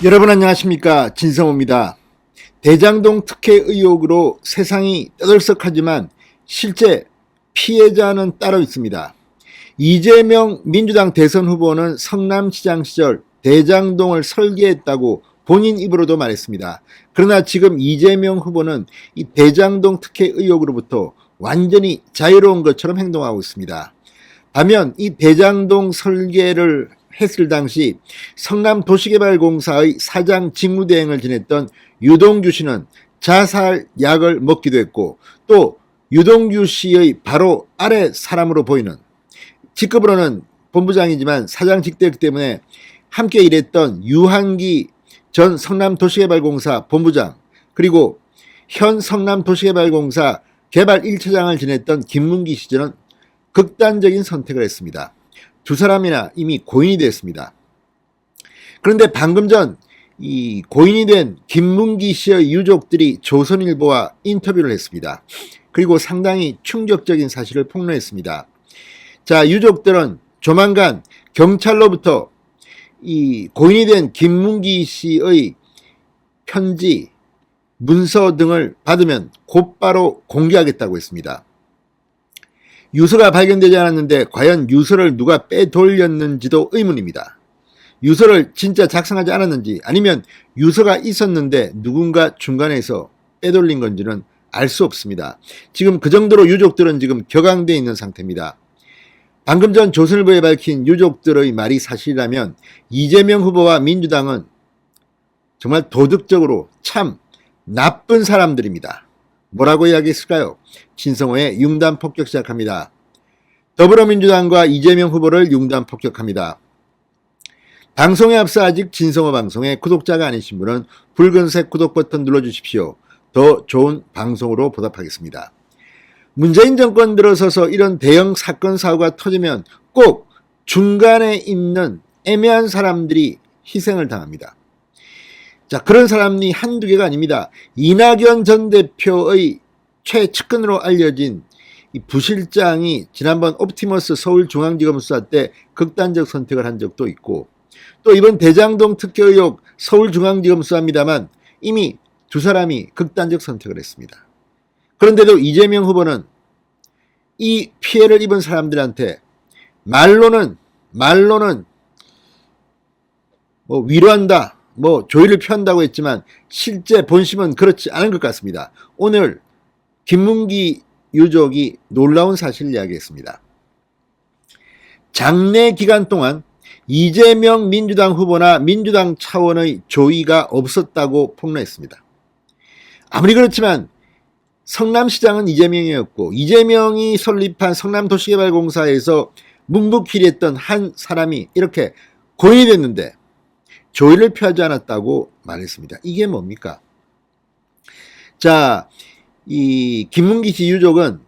여러분 안녕하십니까, 진성호입니다. 대장동 특혜 의혹으로 세상이 떠들썩하지만 실제 피해자는 따로 있습니다. 이재명 민주당 대선 후보는 성남시장 시절 대장동을 설계했다고 본인 입으로도 말했습니다. 그러나 지금 이재명 후보는 이 대장동 특혜 의혹으로부터 완전히 자유로운 것처럼 행동하고 있습니다. 반면 이 대장동 설계를 했을 당시 성남도시개발공사의 사장 직무대행을 지냈던 유동규 씨는 자살약을 먹기도 했고, 또 유동규 씨의 바로 아래 사람으로 보이는, 직급으로는 본부장이지만 사장 직대였기 때문에 함께 일했던 유한기 전 성남도시개발공사 본부장, 그리고 현 성남도시개발공사 개발 1차장을 지냈던 김문기 씨는 극단적인 선택을 했습니다. 두 사람이나 이미 고인이 됐습니다. 그런데 방금 전 이 고인이 된 김문기 씨의 유족들이 조선일보와 인터뷰를 했습니다. 그리고 상당히 충격적인 사실을 폭로했습니다. 자, 유족들은 조만간 경찰로부터 이 고인이 된 김문기 씨의 편지, 문서 등을 받으면 곧바로 공개하겠다고 했습니다. 유서가 발견되지 않았는데 과연 유서를 누가 빼돌렸는지도 의문입니다. 유서를 진짜 작성하지 않았는지, 아니면 유서가 있었는데 누군가 중간에서 빼돌린 건지는 알 수 없습니다. 지금 그 정도로 유족들은 지금 격앙되어 있는 상태입니다. 방금 전 조선일보에 밝힌 유족들의 말이 사실이라면 이재명 후보와 민주당은 정말 도덕적으로 참 나쁜 사람들입니다. 뭐라고 이야기했을까요? 진성호의 융단 폭격 시작합니다. 더불어민주당과 이재명 후보를 융단 폭격합니다. 방송에 앞서 아직 진성호 방송의 구독자가 아니신 분은 붉은색 구독 버튼 눌러주십시오. 더 좋은 방송으로 보답하겠습니다. 문재인 정권 들어서서 이런 대형 사건 사고가 터지면 꼭 중간에 있는 애매한 사람들이 희생을 당합니다. 자, 그런 사람이 한두 개가 아닙니다. 이낙연 전 대표의 최측근으로 알려진 이 부실장이 지난번 옵티머스 서울중앙지검 수사 때 극단적 선택을 한 적도 있고, 또 이번 대장동 특혜 의혹 서울중앙지검 수사입니다만 이미 두 사람이 극단적 선택을 했습니다. 그런데도 이재명 후보는 이 피해를 입은 사람들한테 말로는 뭐 위로한다, 뭐 조의를 표한다고 했지만 실제 본심은 그렇지 않은 것 같습니다. 오늘 김문기 유족이 놀라운 사실을 이야기했습니다. 장례 기간 동안 이재명 민주당 후보나 민주당 차원의 조의가 없었다고 폭로했습니다. 아무리 그렇지만 성남시장은 이재명이었고, 이재명이 설립한 성남도시개발공사에서 묵묵히 했던 한 사람이 이렇게 고인이 됐는데 조의를 표하지 않았다고 말했습니다. 이게 뭡니까? 자, 이 김문기 씨 유족은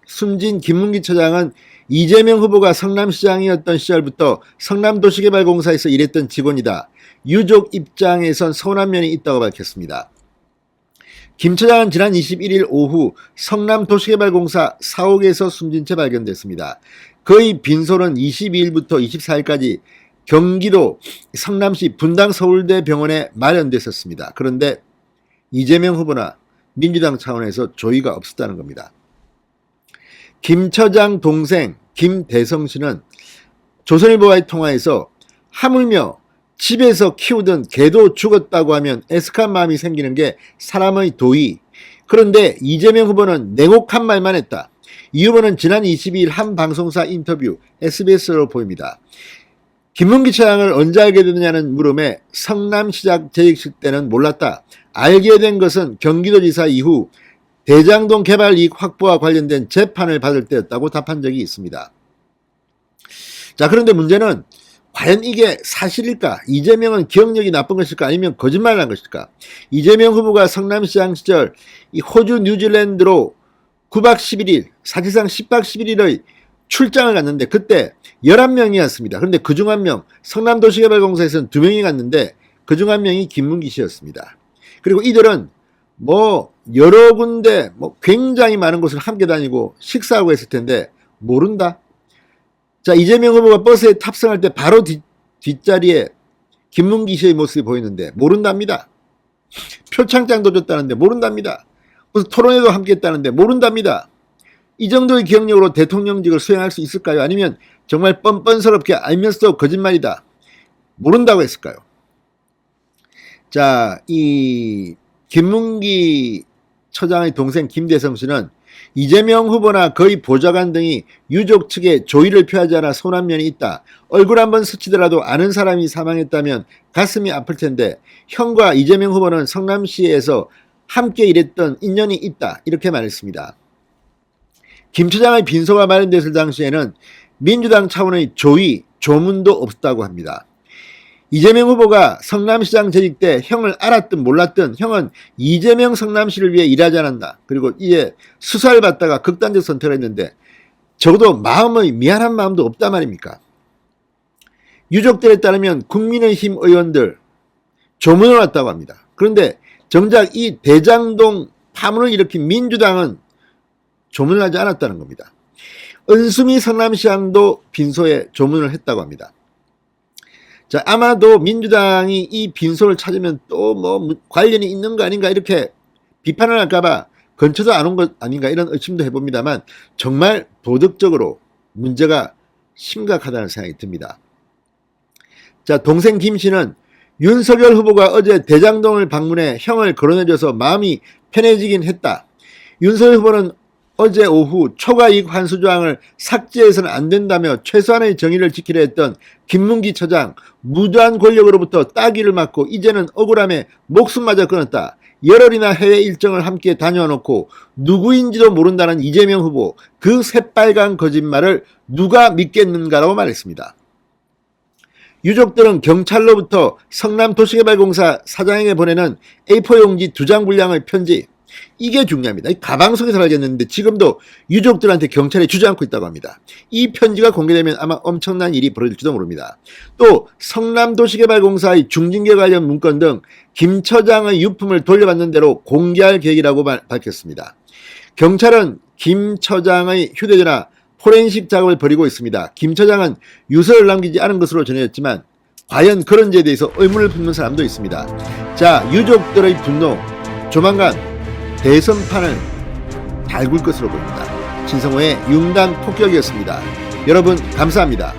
숨진 김문기 처장은 이재명 후보가 성남시장이었던 시절부터 성남도시개발공사에서 일했던 직원이다. 유족 입장에선 서운한 면이 있다고 밝혔습니다. 김 처장은 지난 21일 오후 성남도시개발공사 사옥에서 숨진 채 발견됐습니다. 그의 빈소는 22일부터 24일까지 경기도 성남시 분당서울대병원에 마련됐었습니다. 그런데 이재명 후보나 민주당 차원에서 조의가 없었다는 겁니다. 김 처장 동생 김대성 씨는 조선일보와의 통화에서 하물며 집에서 키우던 개도 죽었다고 하면 애석한 마음이 생기는 게 사람의 도의. 그런데 이재명 후보는 냉혹한 말만 했다. 이 후보는 지난 22일 한 방송사 인터뷰 SBS로 보입니다. 김문기 처장을 언제 알게 됐느냐는 물음에 성남시장 재직식 때는 몰랐다. 알게 된 것은 경기도지사 이후 대장동 개발 이익 확보와 관련된 재판을 받을 때였다고 답한 적이 있습니다. 자, 그런데 문제는 과연 이게 사실일까? 이재명은 기억력이 나쁜 것일까? 아니면 거짓말을 한 것일까? 이재명 후보가 성남시장 시절 이 호주 뉴질랜드로 9박 11일, 사실상 10박 11일의 출장을 갔는데 그때 11명이었습니다. 그런데 그중 한 명, 성남도시개발공사에서는 2명이 갔는데 그중 한 명이 김문기 씨였습니다. 그리고 이들은 뭐 여러 군데 뭐 굉장히 많은 곳을 함께 다니고 식사하고 했을 텐데 모른다. 자, 이재명 후보가 버스에 탑승할 때 바로 뒷자리에 김문기 씨의 모습이 보이는데 모른답니다. 표창장도 줬다는데 모른답니다. 무슨 토론회도 함께 했다는데 모른답니다. 이 정도의 기억력으로 대통령직을 수행할 수 있을까요? 아니면 정말 뻔뻔스럽게 알면서도 거짓말이다, 모른다고 했을까요? 자, 이 김문기 처장의 동생 김대성 씨는 이재명 후보나 거의 보좌관 등이 유족 측에 조의를 표하지 않아 서운한 면이 있다. 얼굴 한번 스치더라도 아는 사람이 사망했다면 가슴이 아플 텐데 형과 이재명 후보는 성남시에서 함께 일했던 인연이 있다, 이렇게 말했습니다. 김 처장의 빈소가 마련됐을 당시에는 민주당 차원의 조의, 조문도 없었다고 합니다. 이재명 후보가 성남시장 재직 때 형을 알았든 몰랐든 형은 이재명 성남시를 위해 일하지 않았나. 그리고 이에 수사를 받다가 극단적 선택을 했는데 적어도 마음의 미안한 마음도 없단 말입니까? 유족들에 따르면 국민의힘 의원들 조문을 왔다고 합니다. 그런데 정작 이 대장동 파문을 일으킨 민주당은 조문을 하지 않았다는 겁니다. 은수미 성남시장도 빈소에 조문을 했다고 합니다. 자, 아마도 민주당이 이 빈소를 찾으면 또 뭐 관련이 있는 거 아닌가 이렇게 비판을 할까봐 근처도 안 온 것 아닌가 이런 의심도 해봅니다만 정말 도덕적으로 문제가 심각하다는 생각이 듭니다. 자, 동생 김 씨는 윤석열 후보가 어제 대장동을 방문해 형을 거론해줘서 마음이 편해지긴 했다. 윤석열 후보는 어제 오후 초과이익 환수 조항을 삭제해서는 안 된다며 최소한의 정의를 지키려 했던 김문기 처장, 무도한 권력으로부터 따귀를 맞고 이제는 억울함에 목숨마저 끊었다. 열흘이나 해외 일정을 함께 다녀와 놓고 누구인지도 모른다는 이재명 후보, 그 새빨간 거짓말을 누가 믿겠는가라고 말했습니다. 유족들은 경찰로부터 성남도시개발공사 사장에게 보내는 A4 용지 2장 분량의 편지, 이게 중요합니다. 이 가방 속에서 발견했는데 지금도 유족들한테 경찰에 주지 않고 있다고 합니다. 이 편지가 공개되면 아마 엄청난 일이 벌어질지도 모릅니다. 또 성남도시개발공사의 중징계 관련 문건 등 김 처장의 유품을 돌려받는 대로 공개할 계획이라고 밝혔습니다. 경찰은 김 처장의 휴대전화 포렌식 작업을 벌이고 있습니다. 김 처장은 유서를 남기지 않은 것으로 전해졌지만 과연 그런지에 대해서 의문을 품는 사람도 있습니다. 자, 유족들의 분노 조만간 대선판을 달굴 것으로 보입니다. 신성호의 융단 폭격이었습니다. 여러분 감사합니다.